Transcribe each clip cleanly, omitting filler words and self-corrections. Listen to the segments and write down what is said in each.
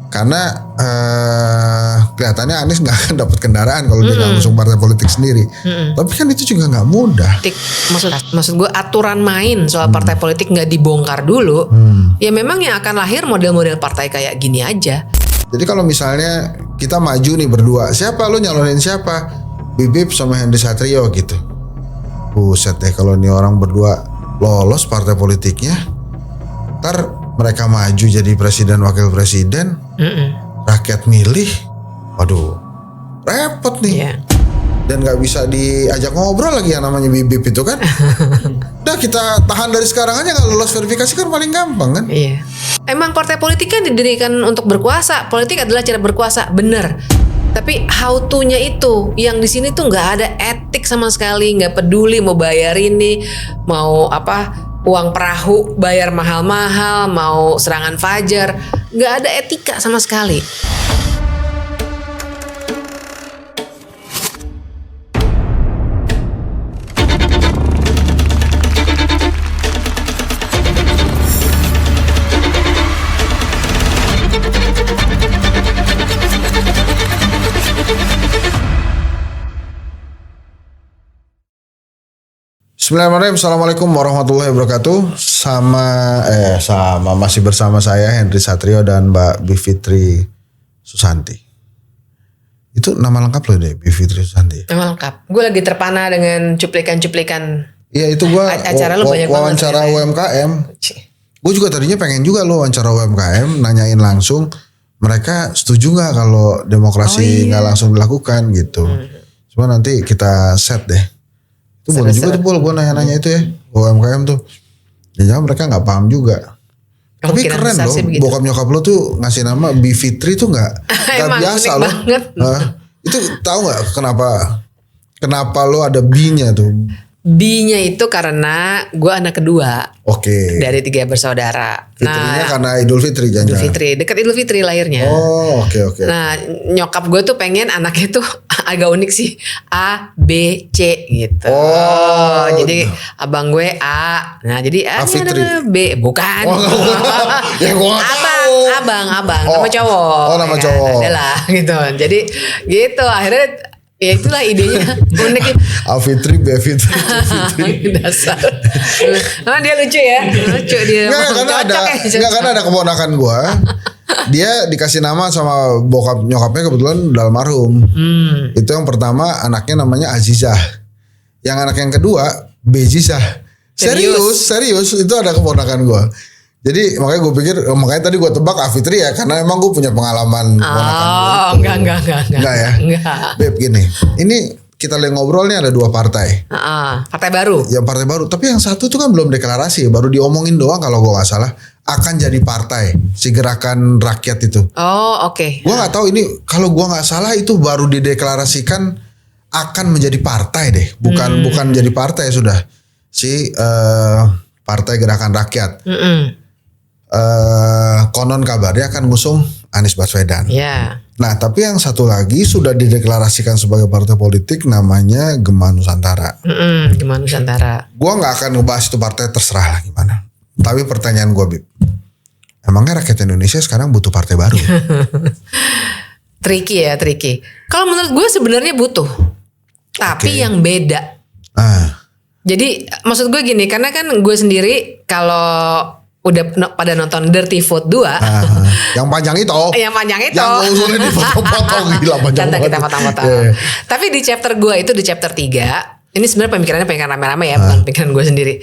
Karena kelihatannya Anies nggak akan dapat kendaraan kalau dia nggak ngusung partai politik sendiri. Tapi kan itu juga nggak mudah. Maksud gue aturan main soal partai politik nggak dibongkar dulu. Ya memang yang akan lahir model-model partai kayak gini aja. Jadi kalau misalnya kita maju nih berdua, siapa lu nyalonin siapa? Bibip sama Henry Satrio gitu. Buset deh kalau nih orang berdua lolos partai politiknya, ntar mereka maju jadi presiden wakil presiden, rakyat milih, waduh repot nih. Yeah. Dan nggak bisa diajak ngobrol lagi yang namanya bibip itu kan. Udah kita tahan dari sekarang aja, kalau lolos verifikasi kan paling gampang kan. Iya. Emang partai politik kan didirikan untuk berkuasa. Politik adalah cara berkuasa, bener. Tapi how to-nya itu, yang di sini tuh nggak ada etik sama sekali, nggak peduli mau bayar ini, mau apa, uang perahu bayar mahal-mahal, mau serangan fajar, nggak ada etika sama sekali. Bismillahirrahmanirrahim. Assalamualaikum warahmatullahi wabarakatuh. Sama masih bersama saya Henry Satrio dan Mbak Bivitri Susanti. Itu nama lengkap loh deh, Bivitri Susanti. Nama lengkap. Gue lagi terpana dengan cuplikan-cuplikan. Iya itu gue acara lu banyak wawancara banget, UMKM. Gue juga tadinya pengen juga lo wawancara UMKM, nanyain langsung mereka setuju nggak kalau demokrasi nggak langsung dilakukan gitu. Cuma nanti kita set deh. Itu boleh juga tuh gue nanya-nanya itu ya UMKM tuh. Ya mereka nggak paham juga. Tapi keren loh, bokap nyokap lo tuh ngasih nama Bivitri tuh nggak biasa loh. Itu tahu nggak kenapa lo ada B-nya tuh? B-nya itu karena gue anak kedua. Oke. Dari 3 bersaudara. Fitrinya karena Idul Fitri jangan. Idul Fitri, dekat Idul Fitri lahirnya. Oh oke. Nah nyokap gue tuh pengen anaknya tuh agak unik sih, A, B, C gitu. Oh. Jadi abang gue A. Nah jadi A Fitri. B, bukan. Ya gue gak tahu. Abang, nama cowok. Oh nama cowok. Adalah gitu. Jadi gitu akhirnya. Ya itulah idenya unik. Fitri, B Fitri, C Fitri. Dasar. Nah, dia lucu ya. Lucu dia. Karena ada keponakan gue. Dia dikasih nama sama bokap nyokapnya kebetulan almarhum. Itu yang pertama anaknya namanya Azizah. Yang anak yang kedua Bezizah. Serius itu ada keponakan gue. Jadi makanya tadi gue tebak Fitri ya, karena emang gue punya pengalaman ponakan gue. Enggak ya. Enggak. Beb gini, ini kita lihat ngobrol nih ada 2 partai. Partai baru. Yang partai baru, tapi yang satu tuh kan belum deklarasi, baru diomongin doang kalau gue nggak salah akan jadi partai si Gerakan Rakyat itu. Oh oke. Gue nggak tahu ini, kalau gue nggak salah itu baru dideklarasikan akan menjadi partai deh, bukan jadi partai sudah si Partai Gerakan Rakyat. Konon kabarnya akan ngusung Anies Baswedan. Yeah. Nah tapi yang satu lagi sudah dideklarasikan sebagai partai politik namanya Gema Nusantara. Gema Nusantara. Gue nggak akan ngebahas itu partai, terserah lah gimana. Tapi pertanyaan gue, Bib, emangnya rakyat Indonesia sekarang butuh partai baru? Tricky. Kalau menurut gue sebenarnya butuh, tapi yang beda. Jadi maksud gue gini, karena kan gue sendiri kalau udah pada nonton Dirty Foot 2 yang panjang itu yang usulnya dipotong-potong gila panjang banget. Kita potong-potong. Tapi di chapter gue itu, di chapter 3, ini sebenarnya pemikiran rame-rame ya, bukan pikiran gue sendiri.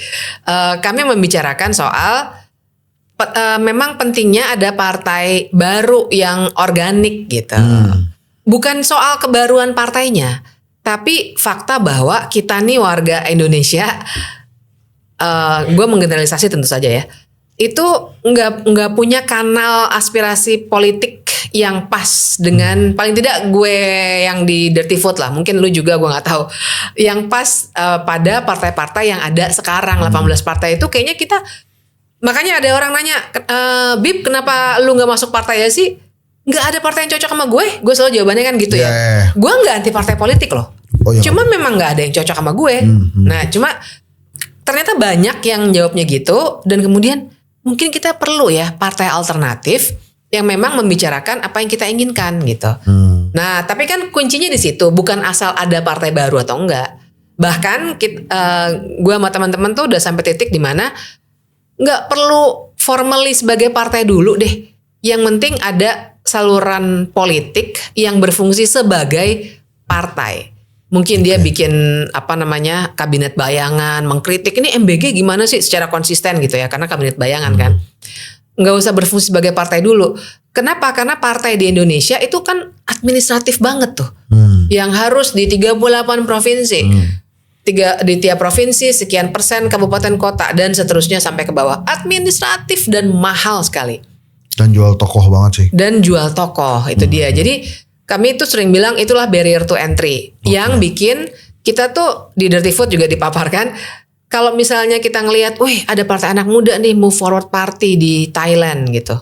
Kami membicarakan soal memang pentingnya ada partai baru yang organik gitu. Bukan soal kebaruan partainya, tapi fakta bahwa kita nih warga Indonesia, gue menggeneralisasi tentu saja ya, itu nggak punya kanal aspirasi politik yang pas dengan, paling tidak gue yang di Dirty Foot lah, mungkin lu juga gue nggak tahu, yang pas pada partai-partai yang ada sekarang 18 partai itu kayaknya kita, makanya ada orang nanya, Bib kenapa lu nggak masuk partai ya sih? Nggak ada partai yang cocok sama gue selalu jawabannya kan gitu ya. Gue nggak anti partai politik loh, cuma memang nggak ada yang cocok sama gue. Nah cuma ternyata banyak yang jawabnya gitu, dan kemudian mungkin kita perlu ya partai alternatif yang memang membicarakan apa yang kita inginkan gitu. Nah, tapi kan kuncinya di situ, bukan asal ada partai baru atau enggak. Bahkan gue sama teman-teman tuh udah sampai titik di mana nggak perlu formally sebagai partai dulu deh. Yang penting ada saluran politik yang berfungsi sebagai partai. Mungkin dia bikin kabinet bayangan, mengkritik ini MBG gimana sih secara konsisten gitu ya, karena kabinet bayangan kan. Nggak usah berfungsi sebagai partai dulu. Kenapa? Karena partai di Indonesia itu kan administratif banget tuh. Yang harus di 38 provinsi. Di tiap provinsi sekian persen kabupaten kota dan seterusnya sampai ke bawah. Administratif dan mahal sekali. Dan jual tokoh banget sih. Dan jual tokoh, itu dia. Jadi kami itu sering bilang itulah barrier to entry. Yang bikin kita tuh di Dirty Food juga dipaparkan. Kalau misalnya kita ngelihat, wih ada partai anak muda nih move forward party di Thailand gitu.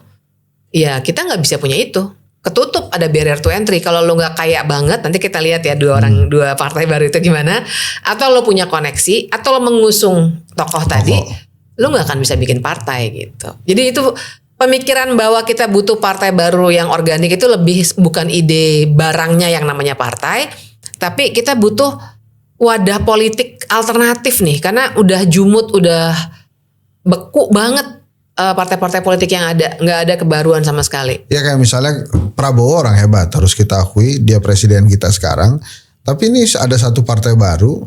Ya kita nggak bisa punya itu. Ketutup, ada barrier to entry. Kalau lo nggak kaya banget, nanti kita lihat ya dua partai baru itu gimana. Atau lo punya koneksi, atau lo mengusung tokoh tadi, lo nggak akan bisa bikin partai gitu. Jadi itu pemikiran bahwa kita butuh partai baru yang organik itu lebih bukan ide barangnya yang namanya partai, tapi kita butuh wadah politik alternatif nih, karena udah jumut, udah beku banget partai-partai politik yang ada, nggak ada kebaruan sama sekali. Ya kayak misalnya Prabowo orang hebat, harus kita akui dia presiden kita sekarang. Tapi ini ada satu partai baru,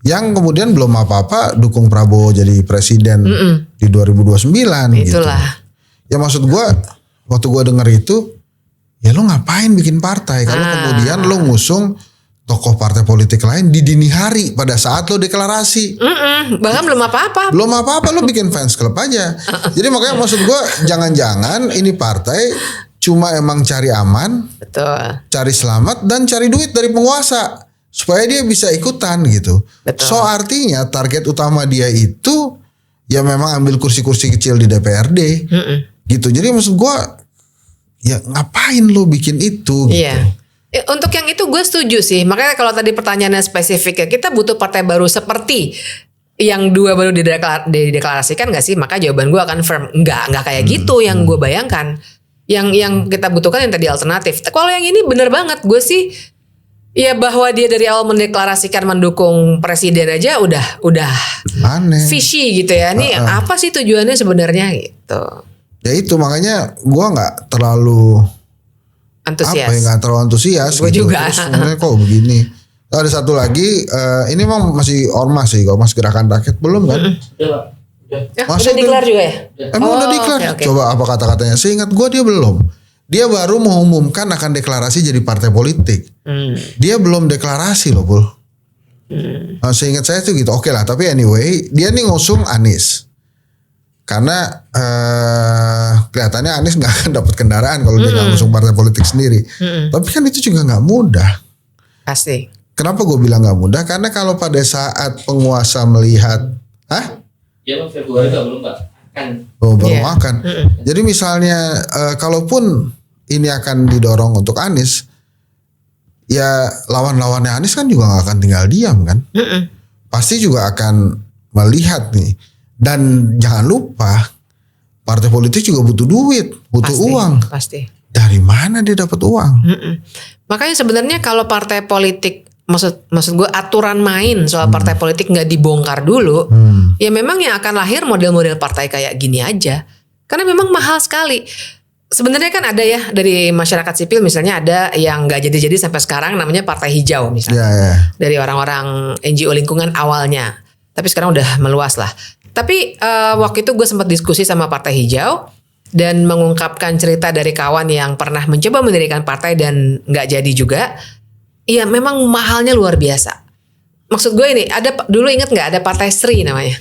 yang kemudian belum apa-apa dukung Prabowo jadi presiden di 2029. Itulah. Gitu. Ya maksud gue, waktu gue denger itu, ya lo ngapain bikin partai kalau kemudian lo ngusung tokoh partai politik lain di dini hari pada saat lo deklarasi. Bahkan belum apa-apa. Belum apa-apa, lo bikin fans club aja. Jadi makanya maksud gue, jangan-jangan ini partai cuma emang cari aman, betul, cari selamat dan cari duit dari penguasa supaya dia bisa ikutan gitu. Betul. So artinya target utama dia itu ya memang ambil kursi-kursi kecil di DPRD. Gitu. Jadi maksud gue, ya ngapain lo bikin itu gitu. Iya. Untuk yang itu gue setuju sih. Makanya kalau tadi pertanyaannya spesifik ya, kita butuh partai baru seperti yang dua baru dideklarasikan gak sih? Maka jawaban gue akan firm, enggak kayak gitu yang gue bayangkan. Yang kita butuhkan yang tadi alternatif. Kalau yang ini bener banget, gue sih ya bahwa dia dari awal mendeklarasikan mendukung presiden aja udah aneh, fishy gitu ya. Ini apa sih tujuannya sebenarnya gitu? Ya itu makanya gue nggak terlalu antusias. Nggak terlalu antusias. Gue gitu. juga. Terus sebenarnya kok begini? Ada satu lagi, ini memang masih ormas sih, ormas gerakan rakyat belum kan? Udah dikelar juga ya? Emang udah dikelar? Okay. Coba apa kata-katanya? Seingat gue dia belum. Dia baru mengumumkan akan deklarasi jadi partai politik. Dia belum deklarasi loh, Pul. Nah, seingat saya tuh gitu. Oke lah, tapi anyway, dia nih ngusung Anies. Karena kelihatannya Anies nggak akan dapat kendaraan kalau dia nggak ngusung partai politik sendiri. Tapi kan itu juga nggak mudah. Pasti. Kenapa gue bilang nggak mudah? Karena kalau pada saat penguasa melihat, Ya Februari belum Pak. Baru akan. Jadi misalnya kalaupun ini akan didorong untuk Anies, ya lawan-lawannya Anies kan juga nggak akan tinggal diam kan? Pasti juga akan melihat nih. Dan jangan lupa partai politik juga butuh duit, butuh uang. Pasti. Dari mana dia dapat uang? Makanya sebenarnya kalau partai politik, maksud gue aturan main soal partai politik nggak dibongkar dulu, ya memang yang akan lahir model-model partai kayak gini aja. Karena memang mahal sekali. Sebenarnya kan ada ya dari masyarakat sipil, misalnya ada yang nggak jadi-jadi sampai sekarang, namanya Partai Hijau misalnya. Dari orang-orang NGO lingkungan awalnya, tapi sekarang udah meluas lah. Tapi waktu itu gue sempat diskusi sama Partai Hijau dan mengungkapkan cerita dari kawan yang pernah mencoba mendirikan partai dan nggak jadi juga. Iya memang mahalnya luar biasa. Maksud gue ini, ada dulu inget nggak ada Partai Sri namanya?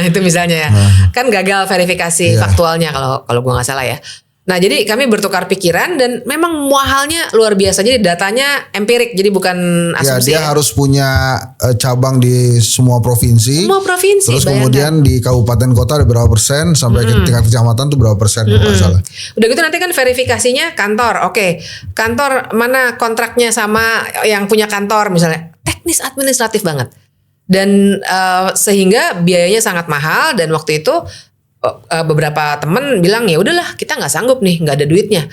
Itu misalnya ya, kan gagal verifikasi faktualnya kalau gue nggak salah ya. Nah jadi kami bertukar pikiran dan memang mahalnya luar biasa. Jadi datanya empirik, jadi bukan asumsi. Dia harus punya cabang di semua provinsi. Semua provinsi. Terus kemudian di kabupaten kota ada berapa persen, sampai ke tingkat kecamatan tuh berapa persen kalau nggak salah. Udah gitu nanti kan verifikasinya kantor. Oke, kantor mana kontraknya sama yang punya kantor misalnya. Teknis administratif banget. Dan sehingga biayanya sangat mahal dan waktu itu beberapa temen bilang ya udahlah kita nggak sanggup nih, nggak ada duitnya.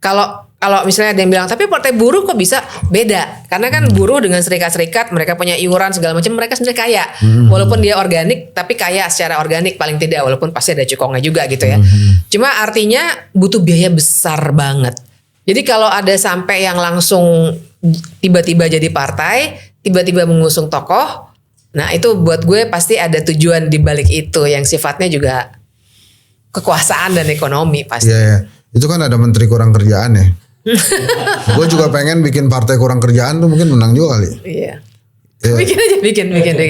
Kalau misalnya ada yang bilang tapi partai buruh kok bisa, beda karena kan buruh dengan serikat-serikat mereka punya iuran segala macam, mereka sendiri kaya walaupun dia organik tapi kaya secara organik paling tidak, walaupun pasti ada cukongnya juga gitu ya. Cuma artinya butuh biaya besar banget. Jadi kalau ada sampai yang langsung tiba-tiba jadi partai, tiba-tiba mengusung tokoh, nah itu buat gue pasti ada tujuan di balik itu yang sifatnya juga kekuasaan dan ekonomi pasti. Iya. Itu kan ada menteri kurang kerjaan ya. Gue juga pengen bikin partai kurang kerjaan tuh mungkin menang juga kali. Iya. Iya. Bikin aja, bikin.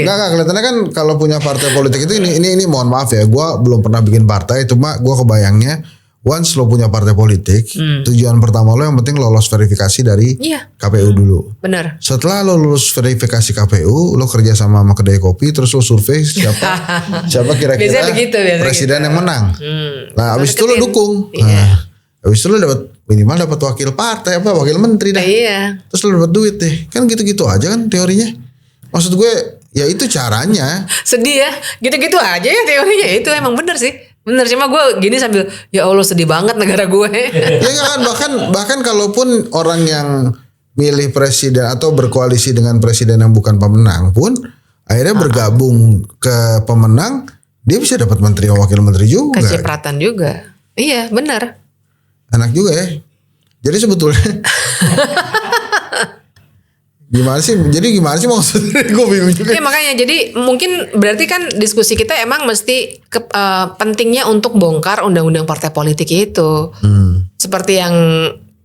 Enggak, kelihatannya kan kalau punya partai politik itu ini mohon maaf ya, gue belum pernah bikin partai, cuma gue kebayangnya once lo punya partai politik, tujuan pertama lo yang penting lolos verifikasi dari KPU dulu. Bener. Setelah lo lulus verifikasi KPU, lo kerja sama kedai kopi, terus lo survei siapa kira-kira biasanya presiden gitu. yang menang. Nah, abis itu lo dukung. Iya. Nah, abis itu lo minimal dapat wakil partai wakil menteri dah. Iya. Terus lo dapat duit deh. Kan gitu-gitu aja kan teorinya. Maksud gue ya itu caranya. Sedih ya, gitu-gitu aja ya teorinya. Itu emang bener sih. Bener, cuma gue gini sambil ya Allah sedih banget negara gue. Ya kan bahkan kalaupun orang yang milih presiden atau berkoalisi dengan presiden yang bukan pemenang pun akhirnya bergabung ke pemenang, dia bisa dapat menteri atau wakil menteri juga. Kecipratan juga. Iya benar. Enak juga ya. Jadi sebetulnya gimana sih maksudnya? Gue bingung juga. Ya makanya jadi mungkin berarti kan diskusi kita emang mesti pentingnya untuk bongkar undang-undang partai politik itu. Seperti yang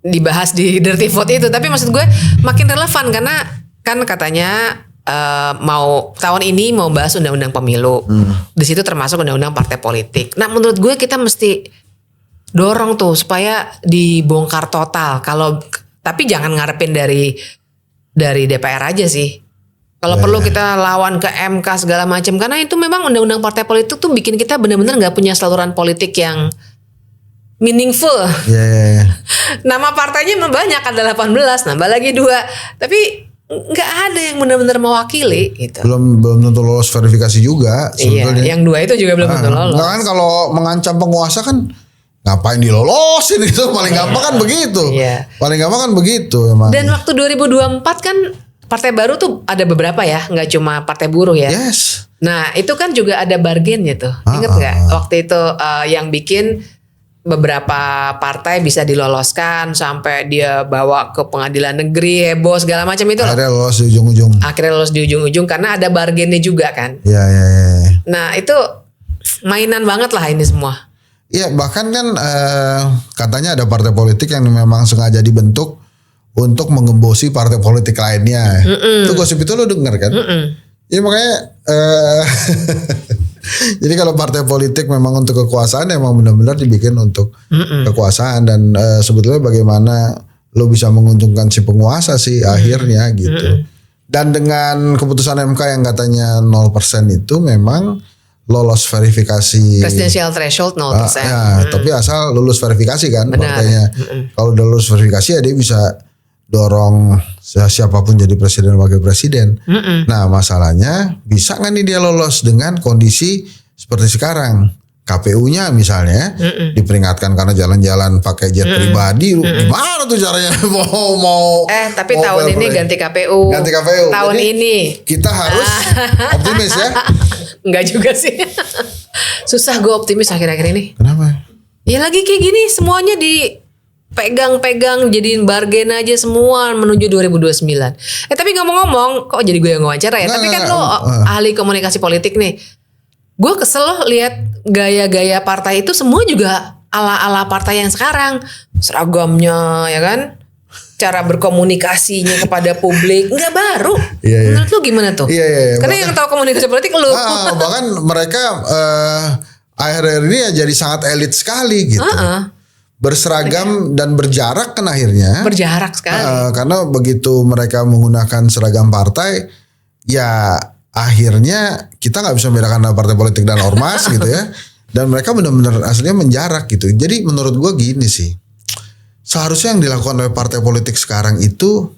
dibahas di Dirty Vote itu. Tapi maksud gue makin relevan karena kan katanya mau tahun ini mau bahas undang-undang pemilu. Di situ termasuk undang-undang partai politik. Nah menurut gue kita mesti dorong tuh supaya dibongkar total. Tapi jangan ngarepin dari DPR aja sih. Kalau perlu kita lawan ke MK segala macam, karena itu memang undang-undang partai politik tuh bikin kita benar-benar nggak punya saluran politik yang meaningful. Yeah. Nama partainya memang banyak, ada 18, nambah lagi 2, tapi nggak ada yang benar-benar mewakili gitu. Belum tentu lolos verifikasi juga. Iya, yang 2 itu juga belum tentu lolos. Kan kalau mengancam penguasa kan ngapain dilolosin gitu, paling gampang kan begitu. Iya. Paling gampang kan begitu emang. Dan waktu 2024 kan partai baru tuh ada beberapa ya, nggak cuma partai buruh ya. Yes. Nah itu kan juga ada bargainnya tuh, inget nggak? Waktu itu yang bikin beberapa partai bisa diloloskan sampai dia bawa ke pengadilan negeri, heboh segala macam itu. Akhirnya lolos di ujung-ujung. Akhirnya lolos di ujung-ujung karena ada bargainnya juga kan. Iya. Nah itu mainan banget lah ini semua. Iya, bahkan kan katanya ada partai politik yang memang sengaja dibentuk untuk mengembosi partai politik lainnya. Itu gosip itu lo denger kan? Ya makanya jadi kalau partai politik memang untuk kekuasaan, emang benar-benar dibikin untuk kekuasaan. Dan sebetulnya bagaimana lo bisa menguntungkan si penguasa sih akhirnya gitu. Dan dengan keputusan MK yang katanya 0% itu memang lolos verifikasi presidential threshold 0%. Tapi asal lulus verifikasi kan. Benar. Partainya. Kalau udah lulus verifikasi ya dia bisa dorong siapapun jadi presiden wakil presiden. Nah masalahnya bisa nggak nih dia lolos dengan kondisi seperti sekarang? KPU-nya misalnya diperingatkan karena jalan-jalan pakai jet pribadi, gimana tuh caranya mau tapi tahun ini ganti KPU. Tahun Jadi, ini kita harus optimis ya. Enggak juga sih. Susah gue optimis akhir-akhir ini. Kenapa? Ya lagi kayak gini semuanya dipegang-pegang jadiin bargain aja semua menuju 2029. Tapi ngomong-ngomong kok jadi gue yang wawancara ya. Tapi kan lo ahli komunikasi politik nih. Gue kesel loh lihat gaya-gaya partai itu semua juga ala-ala partai yang sekarang. Seragamnya ya kan. Cara berkomunikasinya kepada publik nggak baru. Menurut lu gimana tuh? Iya. Karena yang tahu komunikasi politik lu. Bahkan mereka akhir-akhir ini ya jadi sangat elit sekali gitu. Berseragam dan berjarak kan akhirnya. Berjarak sekali. Karena begitu mereka menggunakan seragam partai, ya akhirnya kita nggak bisa membedakan partai politik dan ormas gitu ya. Dan mereka benar-benar aslinya menjarak gitu. Jadi menurut gue gini sih. Seharusnya yang dilakukan oleh partai politik sekarang itu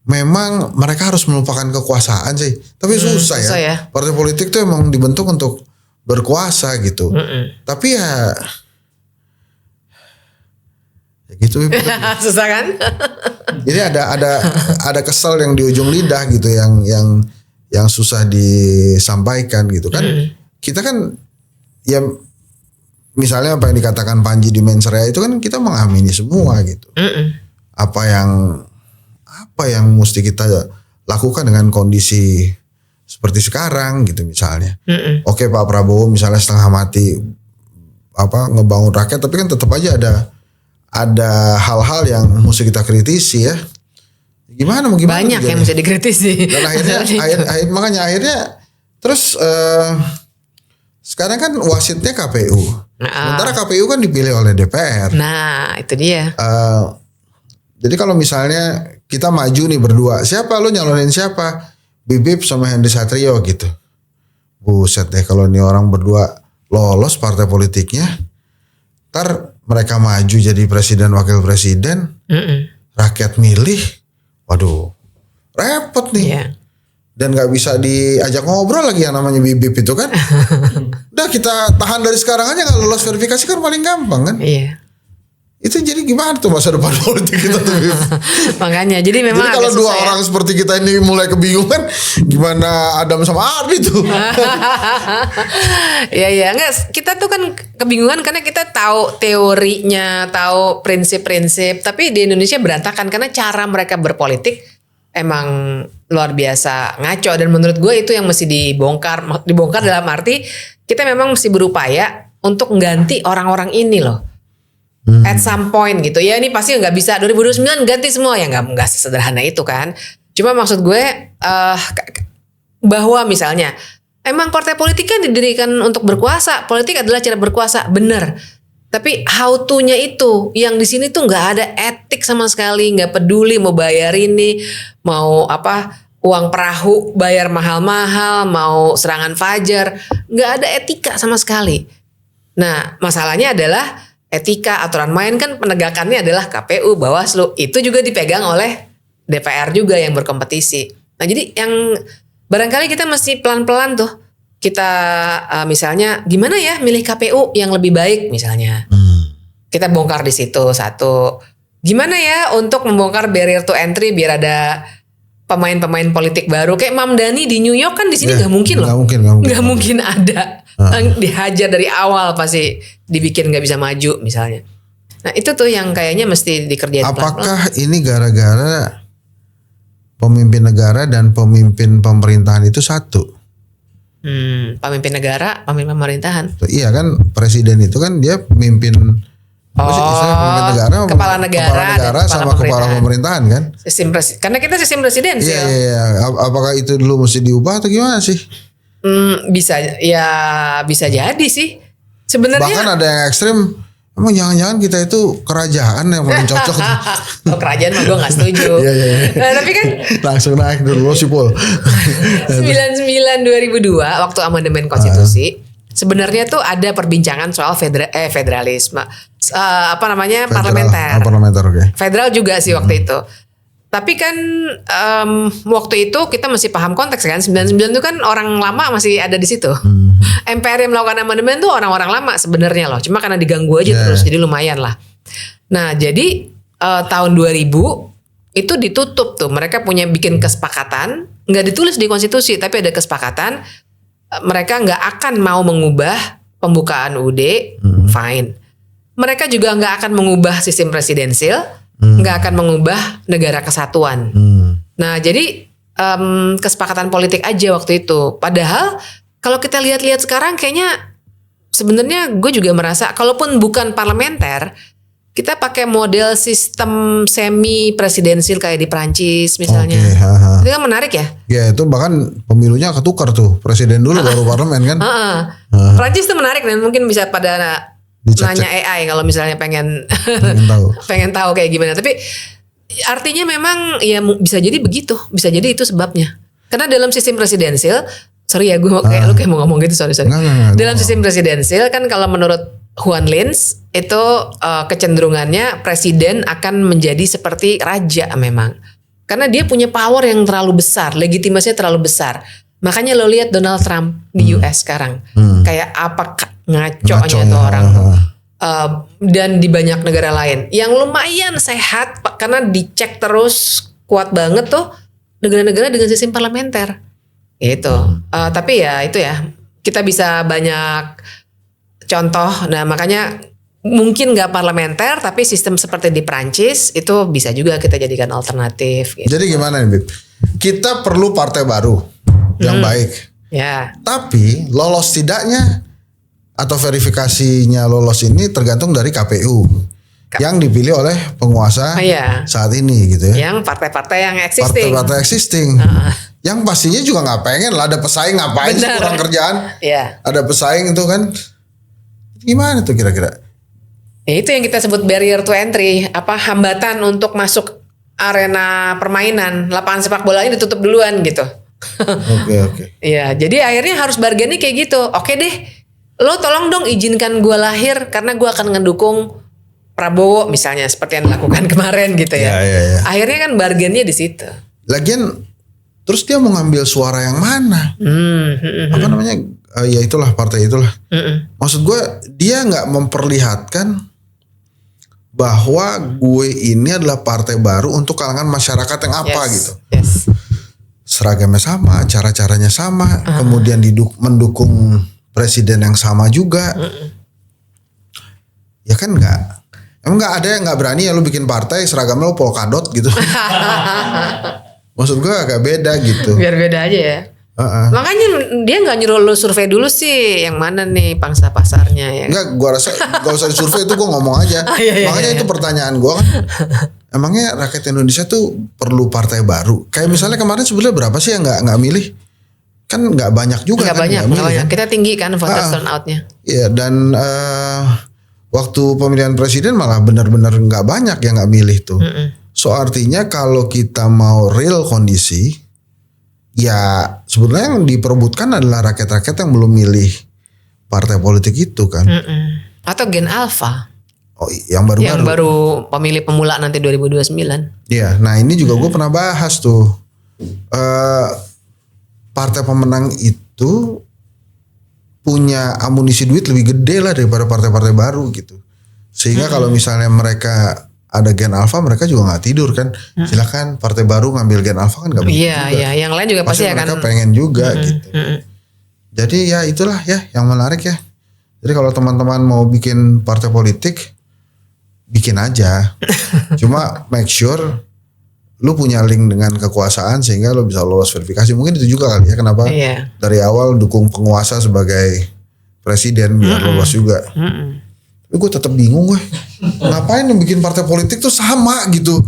memang mereka harus melupakan kekuasaan sih. Tapi susah ya. Partai politik tuh emang dibentuk untuk berkuasa gitu. Tapi ya gitu. Susah kan? Jadi ada kesel yang di ujung lidah gitu yang susah disampaikan gitu kan. Kita kan ya misalnya apa yang dikatakan Panji di Mensreya itu kan kita mengamini semua gitu. Apa yang mesti kita lakukan dengan kondisi seperti sekarang gitu misalnya. Oke, Pak Prabowo misalnya setengah mati ngebangun rakyat, tapi kan tetap aja ada hal-hal yang mesti kita kritisi ya. Gimana banyak yang mesti dikritisi. Dan makanya akhirnya terus sekarang kan wasitnya KPU. Sementara KPU kan dipilih oleh DPR. Nah, itu dia. Jadi kalau misalnya kita maju nih berdua, siapa lo nyalonin siapa? Bibip sama Henry Satrio gitu. Buset deh kalau nih orang berdua lolos partai politiknya, ntar mereka maju jadi presiden wakil presiden, rakyat milih, waduh repot nih. Yeah. Dan gak bisa diajak ngobrol lagi yang namanya Bibip itu kan. Udah kita tahan dari sekarang aja, gak lolos verifikasi kan paling gampang kan. Iya. Itu jadi gimana tuh masa depan politik kita tuh Bib? Makanya jadi memang jadi kalau dua orang seperti kita ini mulai kebingungan, gimana Adam sama Ardi tuh? Ya enggak, kita tuh kan kebingungan karena kita tahu teorinya, tahu prinsip-prinsip, tapi di Indonesia berantakan karena cara mereka berpolitik emang luar biasa ngaco, dan menurut gue itu yang mesti dibongkar dalam arti kita memang mesti berupaya untuk mengganti orang-orang ini loh. At some point gitu ya, ini pasti nggak bisa 2029 ganti semua ya, nggak sesederhana itu kan. Cuma maksud gue bahwa misalnya emang partai politik kan didirikan untuk berkuasa, politik adalah cara berkuasa, bener. Tapi how to-nya itu yang di sini tuh nggak ada etik sama sekali, nggak peduli mau bayar ini, mau uang perahu bayar mahal-mahal, mau serangan fajar, nggak ada etika sama sekali. Nah masalahnya adalah etika, aturan main kan penegakannya adalah KPU, Bawaslu, itu juga dipegang oleh DPR juga yang berkompetisi. Nah jadi yang barangkali kita mesti pelan-pelan tuh kita misalnya gimana ya milih KPU yang lebih baik misalnya. Kita bongkar di situ satu. Gimana ya untuk membongkar barrier to entry biar ada pemain-pemain politik baru kayak Mamdani di New York kan di sini nggak mungkin loh. Nggak mungkin ada. Dihajar dari awal pasti dibikin nggak bisa maju misalnya. Nah itu tuh yang kayaknya mesti dikerjain. Apakah ini gara-gara pemimpin negara dan pemimpin pemerintahan itu satu? Pemimpin negara, pemimpin pemerintahan. Iya kan, presiden itu kan dia pemimpin pemimpin negara, kepala negara sama kepala pemerintahan kan? Karena kita sistem presidensial. Iya. Apakah itu dulu mesti diubah atau gimana sih? Bisa jadi sih. Sebenarnya bahkan ada yang ekstrim, emang jangan-jangan kita itu kerajaan yang paling cocok. Kerajaan mah gue gak setuju. Nah, tapi kan langsung naik dulu sih Pol. 99-2002 waktu amandemen konstitusi, sebenarnya tuh ada perbincangan soal federalisme. Parlementer. Parlementer, oke. Federal juga sih waktu itu. Tapi kan waktu itu kita masih paham konteks kan. 99 itu kan orang lama masih ada di situ. MPR yang melakukan amandemen tuh orang-orang lama sebenarnya loh. Cuma karena diganggu aja terus, jadi lumayan lah. Nah jadi tahun 2000 itu ditutup tuh. Mereka bikin kesepakatan, nggak ditulis di konstitusi, tapi ada kesepakatan. Mereka nggak akan mau mengubah pembukaan UUD, fine. Mereka juga nggak akan mengubah sistem presidensil, nggak akan mengubah negara kesatuan. Nah jadi kesepakatan politik aja waktu itu. Padahal kalau kita lihat-lihat sekarang kayaknya sebenarnya gue juga merasa kalaupun bukan parlementer, kita pakai model sistem semi presidensil kayak di Prancis misalnya. Itu kan menarik ya? Ya itu bahkan pemilunya ketukar tuh, presiden dulu baru parlemen kan. Prancis tuh menarik dan mungkin bisa pada nanya AI kalau misalnya pengen tahu kayak gimana. Tapi artinya memang ya bisa jadi begitu, bisa jadi itu sebabnya. Karena dalam sistem presidensil, sorry ya gue kayak lu kayak mau ngomong gitu, sorry. Dalam sistem presidensil kan kalau menurut Juan Lins itu kecenderungannya presiden akan menjadi seperti raja memang. Karena dia punya power yang terlalu besar, legitimasinya terlalu besar. Makanya lo lihat Donald Trump di US sekarang. Kayak apa ngaconya Ngaconya, tuh orang tuh. Dan di banyak negara lain. Yang lumayan sehat karena dicek terus kuat banget tuh negara-negara dengan sistem parlementer. Gitu. Tapi ya itu ya. Kita bisa banyak contoh. Nah makanya mungkin gak parlementer tapi sistem seperti di Prancis itu bisa juga kita jadikan alternatif. Gitu. Jadi gimana nih Bib? Kita perlu partai baru yang baik. Ya. Tapi lolos tidaknya atau verifikasinya lolos ini tergantung dari KPU yang dipilih oleh penguasa saat ini gitu ya. Yang partai-partai yang existing. Partai-partai existing. Yang pastinya juga nggak pengen lah ada pesaing, ngapain sih kurang kerjaan. Ada pesaing itu kan. Gimana tuh kira-kira? Ya itu yang kita sebut barrier to entry. Apa hambatan untuk masuk arena permainan. Lapangan sepak bola ini ditutup duluan gitu. Oke. Iya, jadi akhirnya harus bargainnya kayak gitu. Oke deh, lo tolong dong izinkan gue lahir karena gue akan ngedukung Prabowo misalnya seperti yang dilakukan kemarin gitu ya. Ya. Akhirnya kan bargainnya di situ. Lagian terus dia mau ngambil suara yang mana? Apa namanya? Ya itulah partai itulah. Maksud gue dia nggak memperlihatkan bahwa gue ini adalah partai baru untuk kalangan masyarakat yang apa gitu. Yes. Seragamnya sama, cara-caranya sama, kemudian mendukung presiden yang sama juga. Ya kan enggak. Emang enggak ada yang enggak berani ya lu bikin partai seragamnya lu polkadot gitu. Maksud gue agak beda gitu. Biar beda aja ya. Makanya dia nggak nyuruh lu survei dulu sih yang mana nih pangsa pasarnya ya. Enggak, gue rasa gak usah disurvei itu gue ngomong aja. Makanya itu pertanyaan gue kan. Emangnya rakyat Indonesia tuh perlu partai baru? Kayak misalnya kemarin sebenarnya berapa sih yang nggak milih? Kan nggak banyak juga. Nggak kan banyak, milih, banyak. kan? Kita tinggi kan voters turnoutnya. Iya dan waktu pemilihan presiden malah benar-benar nggak banyak yang nggak milih tuh. So artinya kalau kita mau real kondisi, ya sebetulnya yang diperebutkan adalah rakyat-rakyat yang belum milih partai politik itu kan. Atau Gen Alpha. Oh, yang baru-baru. Yang baru pemilih pemula nanti 2029. Iya, nah ini juga gue pernah bahas tuh. Partai pemenang itu punya amunisi duit lebih gede lah daripada partai-partai baru gitu. Sehingga kalau misalnya mereka ada Gen Alpha, mereka juga nggak tidur kan. Silakan partai baru ngambil Gen Alpha kan nggak begitu juga. Iya, yang lain juga pasti akan. Mereka pengen juga gitu. Jadi ya itulah ya yang menarik ya. Jadi kalau teman-teman mau bikin partai politik, bikin aja. Cuma make sure lu punya link dengan kekuasaan sehingga lu bisa lolos verifikasi. Mungkin itu juga kali ya kenapa dari awal dukung penguasa sebagai presiden biar lolos juga. Tapi gue tetap bingung gue. Ngapain yang bikin partai politik tuh sama gitu.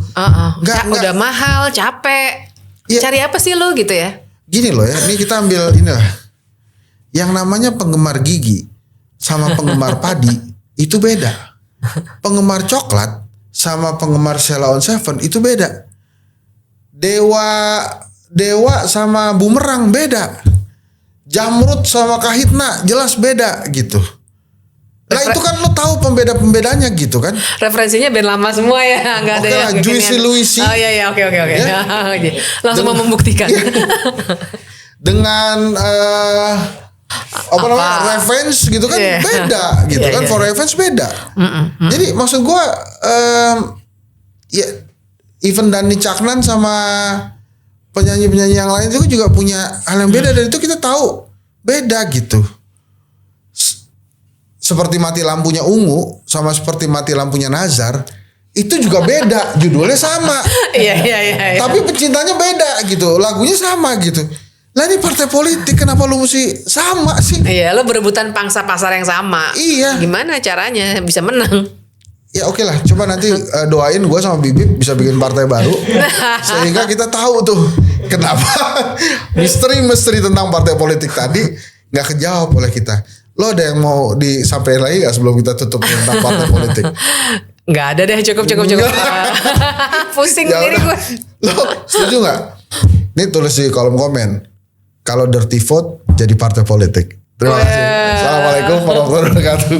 Enggak. Udah mahal, capek. Ya. Cari apa sih lu gitu ya? Gini loh ya, ini kita ambil inilah. Yang namanya penggemar gigi sama penggemar padi itu beda. Penggemar coklat sama penggemar Sheila on Seven itu beda. Dewa sama Bumerang beda. Jamrud sama Kahitna jelas beda gitu. Nah itu kan lo tahu pembeda-pembedanya gitu kan. Referensinya band lama semua ya. Gak ada yang Juicy Luisi. Oh iya oke. Ya? Langsung mau membuktikan. Dengan namanya Revenge gitu kan beda gitu kan. For Revenge beda. Jadi maksud gue ya even Dani Caknan sama penyanyi-penyanyi yang lain itu juga punya hal yang beda dan itu kita tahu beda gitu. Seperti mati lampunya Ungu sama seperti mati lampunya Nazar itu juga beda, judulnya sama. Iya. Tapi pecintanya beda gitu, lagunya sama gitu. Lah ini partai politik kenapa lu mesti sama sih? Iya, lo berebutan pangsa pasar yang sama. Iya. Gimana caranya bisa menang? Ya oke lah, coba nanti doain gue sama Bibip bisa bikin partai baru sehingga kita tahu tuh kenapa misteri tentang partai politik tadi nggak kejawab oleh kita. Lo ada yang mau disampaikan lagi gak sebelum kita tutup tentang partai politik? Nggak ada deh, cukup. Pusing sendiri gue. Lo setuju gak? Ini tulis di kolom komen. Kalau dirty vote jadi partai politik. Terima kasih. Assalamualaikum warahmatullahi wabarakatuh.